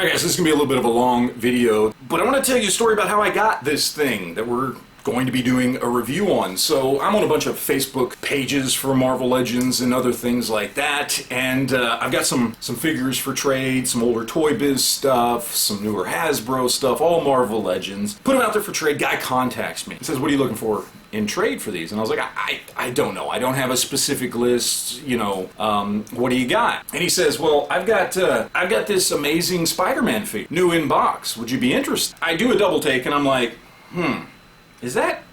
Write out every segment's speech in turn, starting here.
Alright guys, this is going to be a little bit of a long video, but I want to tell you a story about how I got this thing that we're going to be doing a review on. So I'm on a bunch of Facebook pages for Marvel Legends and other things like that, and I've got some figures for trade, some older Toy Biz stuff, some newer Hasbro stuff, all Marvel Legends. Put them out there for trade. Guy contacts me. He says, what are you looking for in trade for these? And I was like, I don't know. I don't have a specific list, you know, what do you got? And he says, well, I've got this amazing Spider-Man figure, new in box. Would you be interested? I do a double take and I'm like, is that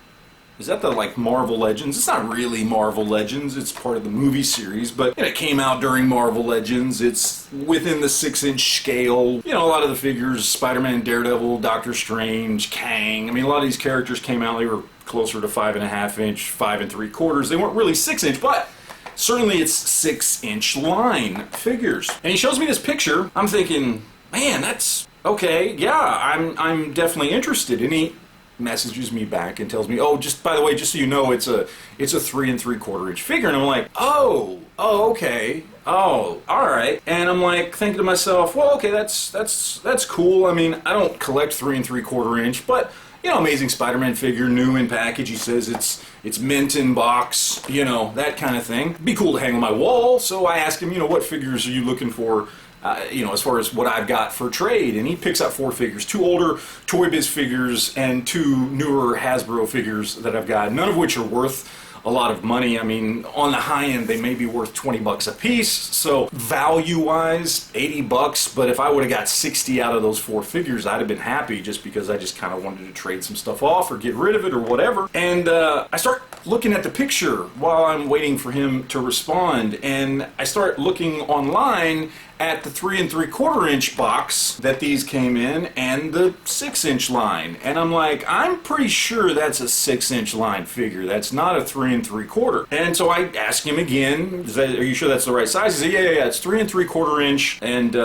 the like Marvel Legends? It's not really Marvel Legends, it's part of the movie series, but it came out during Marvel Legends. It's within the 6-inch scale. You know, a lot of the figures, Spider-Man, Daredevil, Doctor Strange, Kang, I mean, a lot of these characters came out, they were closer to 5.5 inch, 5 3/4. They weren't really 6 inch, but certainly it's 6-inch line figures. And he shows me this picture. I'm thinking, man, that's okay, yeah, I'm definitely interested. And he messages me back and tells me, oh, just by the way, just so you know, it's a 3 3/4 inch figure. And I'm like, oh, okay, oh, all right. And I'm like thinking to myself, well, okay, that's cool. I mean, I don't collect 3 3/4 inch, but you know, Amazing Spider-Man figure, new in package. He says it's mint in box, you know, that kind of thing. Be cool to hang on my wall. So I asked him, you know, what figures are you looking for? You know, as far as what I've got for trade, and he picks up 4 figures, 2 older Toy Biz figures and 2 newer Hasbro figures that I've got, none of which are worth a lot of money. I mean, on the high end, they may be worth 20 bucks a piece, so value-wise, 80 bucks, but if I would have got 60 out of those 4 figures, I'd have been happy just because I just kind of wanted to trade some stuff off or get rid of it or whatever. And I start looking at the picture while I'm waiting for him to respond, and I start looking online at the 3 3/4 inch box that these came in and the 6-inch line, and I'm like, I'm pretty sure that's a 6-inch line figure. That's not a 3 3/4. And so I ask him again, are you sure that's the right size? He said, yeah, it's 3 3/4 inch, and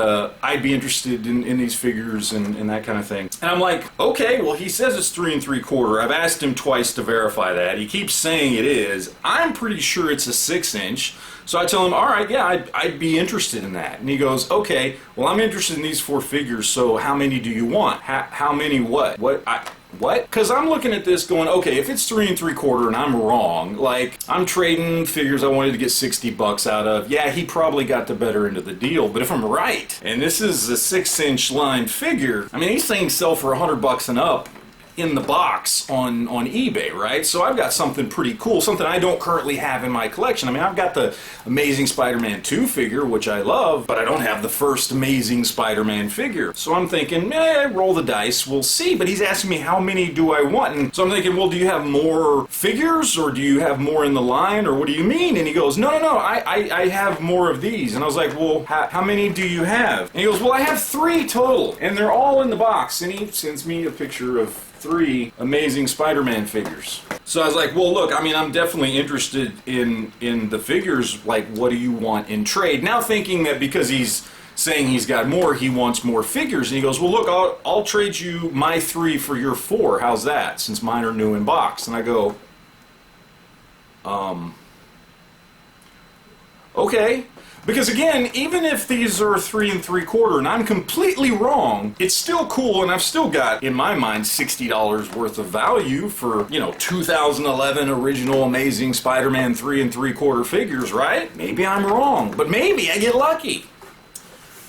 I'd be interested in these figures and that kind of thing. And I'm like, okay, well, he says it's 3 3/4. I've asked him twice to verify that. He keeps saying it is. I'm pretty sure it's a 6-inch. So I tell him, all right, yeah, I'd be interested in that. And he goes, okay, well, I'm interested in these 4 figures, so how many do you want? How many what? What? Because I'm looking at this going, okay, if it's 3 3/4 and I'm wrong, like, I'm trading figures I wanted to get 60 bucks out of, yeah, he probably got the better end of the deal. But if I'm right, and this is a 6-inch line figure, I mean, these things sell for 100 bucks and up in the box on eBay, right? So I've got something pretty cool, something I don't currently have in my collection. I mean, I've got the Amazing Spider-Man 2 figure, which I love, but I don't have the first Amazing Spider-Man figure. So I'm thinking, roll the dice, we'll see. But he's asking me, how many do I want? And so I'm thinking, well, do you have more figures, or do you have more in the line, or what do you mean? And he goes, no, I have more of these. And I was like, well, how many do you have? And he goes, well, I have 3 total, and they're all in the box. And he sends me a picture of 3 Amazing Spider-Man figures. So I was like, well, look, I mean, I'm definitely interested in the figures. Like, what do you want in trade? Now thinking that because he's saying he's got more, he wants more figures. And he goes, well, look, I'll trade you my 3 for your 4. How's that? Since mine are new in box. And I go, okay. Because again, even if these are 3 3/4 and I'm completely wrong, it's still cool, and I've still got, in my mind, $60 worth of value for, you know, 2011 original Amazing Spider-Man 3 3/4 figures, right? Maybe I'm wrong, but maybe I get lucky.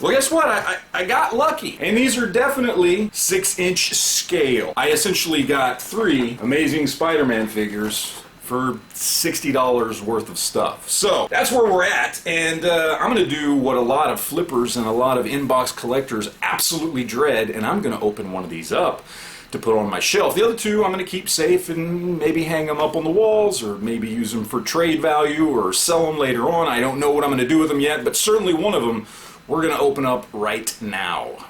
Well, guess what? I got lucky. And these are definitely 6-inch scale. I essentially got 3 Amazing Spider-Man figures for $60 worth of stuff. So that's where we're at, and I'm going to do what a lot of flippers and a lot of inbox collectors absolutely dread, and I'm going to open one of these up to put on my shelf. The other 2 I'm going to keep safe and maybe hang them up on the walls, or maybe use them for trade value or sell them later on. I don't know what I'm going to do with them yet, but certainly one of them we're going to open up right now.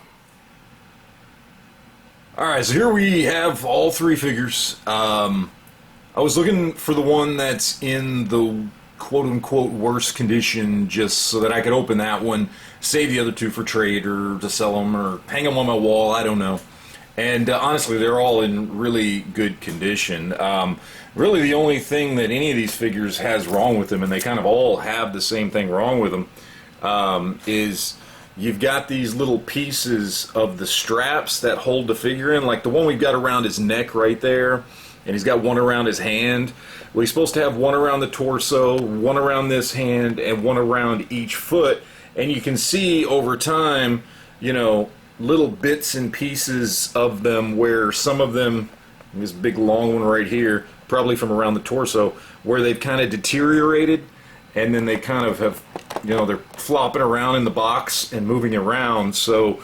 Alright, so here we have all 3 figures. I was looking for the one that's in the quote-unquote worst condition, just so that I could open that one, save the other 2 for trade or to sell them or hang them on my wall, I don't know. And honestly, they're all in really good condition. Really the only thing that any of these figures has wrong with them, and they kind of all have the same thing wrong with them, is you've got these little pieces of the straps that hold the figure in, like the one we've got around his neck right there, and he's got one around his hand. Well, he's supposed to have one around the torso, one around this hand, and one around each foot. And you can see over time, you know, little bits and pieces of them where some of them, this big long one right here, probably from around the torso, where they've kind of deteriorated, and then they kind of have, you know, they're flopping around in the box and moving around. So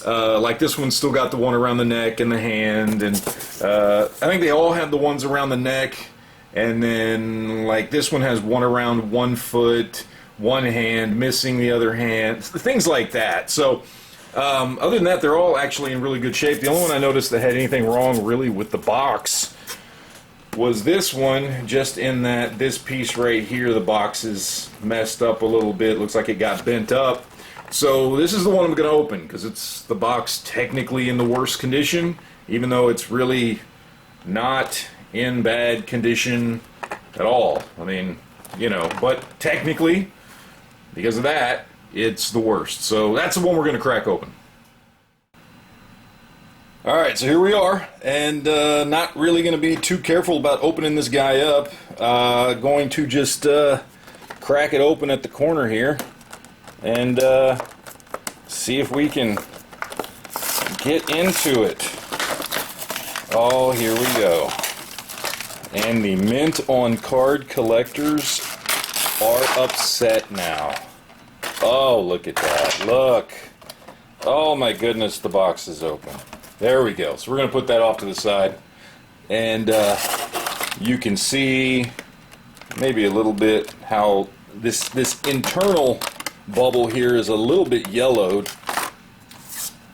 like this one's still got the one around the neck and the hand, and I think they all have the ones around the neck, and then like this one has one around one foot, one hand, missing the other hand, things like that. So other than that, they're all actually in really good shape. The only one I noticed that had anything wrong really with the box was this one, just in that this piece right here, the box is messed up a little bit. Looks like it got bent up. So this is the one I'm going to open, because it's the box technically in the worst condition, even though it's really not in bad condition at all. I mean, you know, but technically, because of that, it's the worst. So that's the one we're going to crack open. Alright, so here we are, and not really going to be too careful about opening this guy up. Going to just crack it open at the corner here, and see if we can get into it. Oh, here we go. And the mint on card collectors are upset now. Oh, look at that. Look. Oh my goodness, the box is open. There we go. So we're going to put that off to the side. And you can see maybe a little bit how this internal bubble here is a little bit yellowed.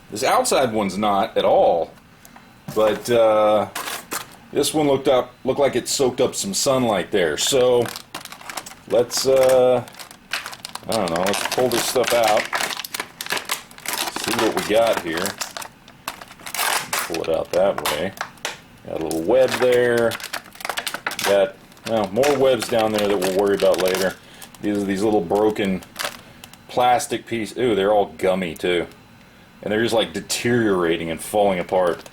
This outside one's not at all. But this one looked like it soaked up some sunlight there. So let's I don't know, let's pull this stuff out. See what we got here. Pull it out that way. Got a little web there. Got, well, more webs down there that we'll worry about later. These are these little broken plastic pieces. Ooh, they're all gummy too. And they're just like deteriorating and falling apart.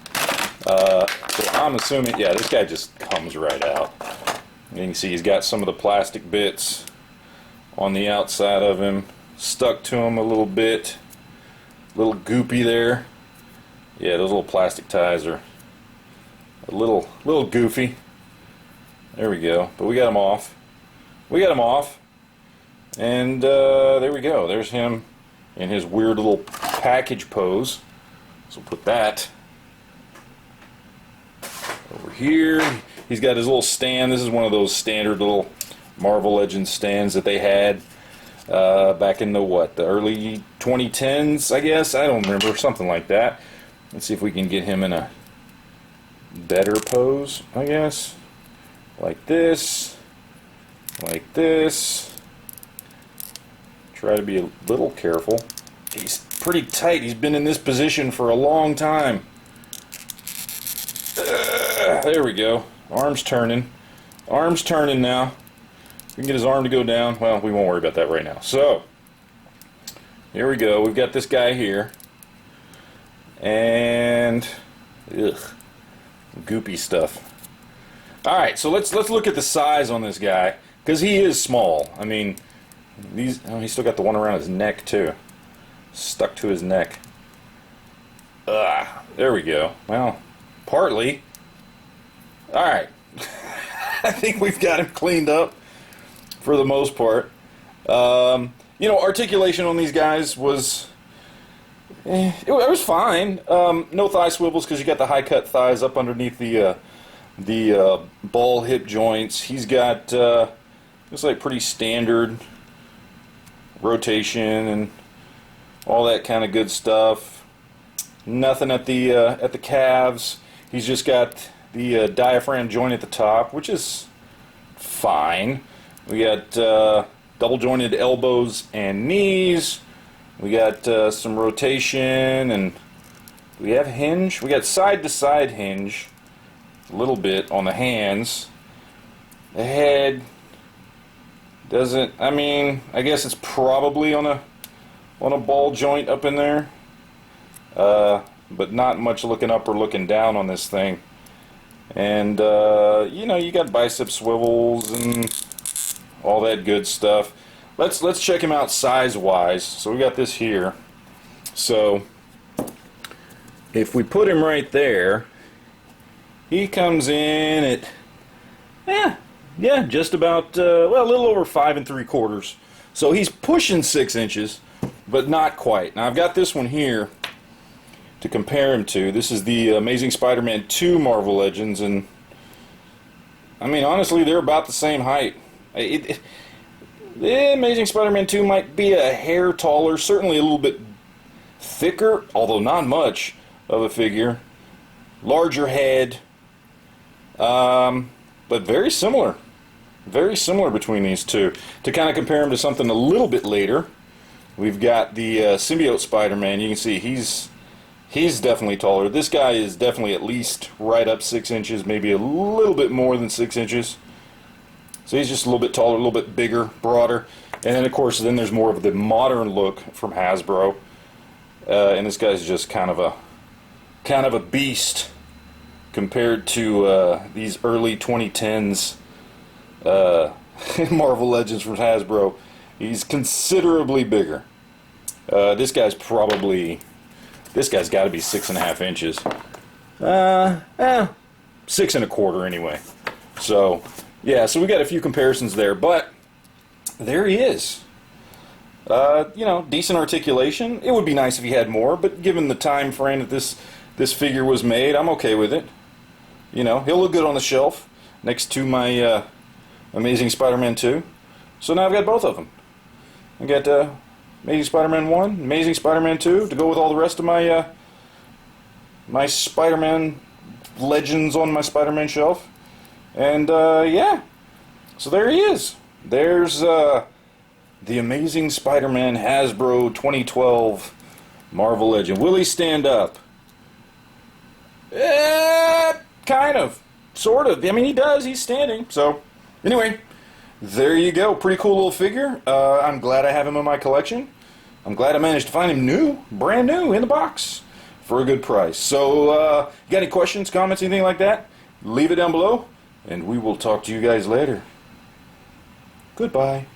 So I'm assuming, yeah, this guy just comes right out. And you can see he's got some of the plastic bits on the outside of him, stuck to him a little bit. A little goopy there. Yeah, those little plastic ties are a little goofy. There we go. But we got them off. We got them off. And there we go. There's him in his weird little package pose. So we'll put that over here. He's got his little stand. This is one of those standard little Marvel Legends stands that they had back in the, what, the early 2010s, I guess? I don't remember. Something like that. Let's see if we can get him in a better pose, I guess. Like this. Like this. Try to be a little careful. He's pretty tight. He's been in this position for a long time. There we go. Arm's turning. Arm's turning now. We can get his arm to go down. Well, we won't worry about that right now. So, here we go. We've got this guy here. And, ugh, goopy stuff. Alright, so let's look at the size on this guy, because he is small. I mean, he's still got the one around his neck, too. Stuck to his neck. There we go. Well, partly. Alright. I think we've got him cleaned up for the most part. You know, articulation on these guys was... it was fine. No thigh swivels because you got the high cut thighs up underneath the ball hip joints. He's got looks like pretty standard rotation and all that kind of good stuff. Nothing at the calves. He's just got the diaphragm joint at the top, which is fine. We got double jointed elbows and knees. We got some rotation, and we have hinge. We got side to side hinge a little bit on the hands. The head doesn't, I mean, I guess it's probably on on a ball joint up in there. But not much looking up or looking down on this thing. And you know, you got bicep swivels and all that good stuff. Let's check him out size-wise. So we got this here. So if we put him right there, he comes in at just about well, a little over 5 3/4. So he's pushing 6 inches, but not quite. Now I've got this one here to compare him to. This is the Amazing Spider-Man 2 Marvel Legends, and I mean, honestly, they're about the same height. The Amazing Spider-Man 2 might be a hair taller, certainly a little bit thicker, although not much of a figure. Larger head, but very similar. Very similar between these two. To kind of compare him to something a little bit later, we've got the Symbiote Spider-Man. You can see he's definitely taller. This guy is definitely at least right up 6 inches, maybe a little bit more than 6 inches. So he's just a little bit taller, a little bit bigger, broader. And then of course, then there's more of the modern look from Hasbro. And this guy's just kind of a beast compared to these early 2010s Marvel Legends from Hasbro. He's considerably bigger. This guy's got to be 6.5 inches. 6 1/4 anyway. So yeah, so we got a few comparisons there, but there he is. You know, decent articulation. It would be nice if he had more, but given the time frame that this figure was made, I'm okay with it. You know, he'll look good on the shelf next to my Amazing Spider-Man 2. So now I've got both of them. I got Amazing Spider-Man 1, Amazing Spider-Man 2 to go with all the rest of my my Spider-Man Legends on my Spider-Man shelf. And yeah, so there he is. There's the Amazing Spider-Man Hasbro 2012 Marvel Legend. Will he stand up? Kind of. Sort of. I mean, he does. He's standing. So, anyway, there you go. Pretty cool little figure. I'm glad I have him in my collection. I'm glad I managed to find him new, brand new, in the box for a good price. So, you got any questions, comments, anything like that? Leave it down below, and we will talk to you guys later. Goodbye.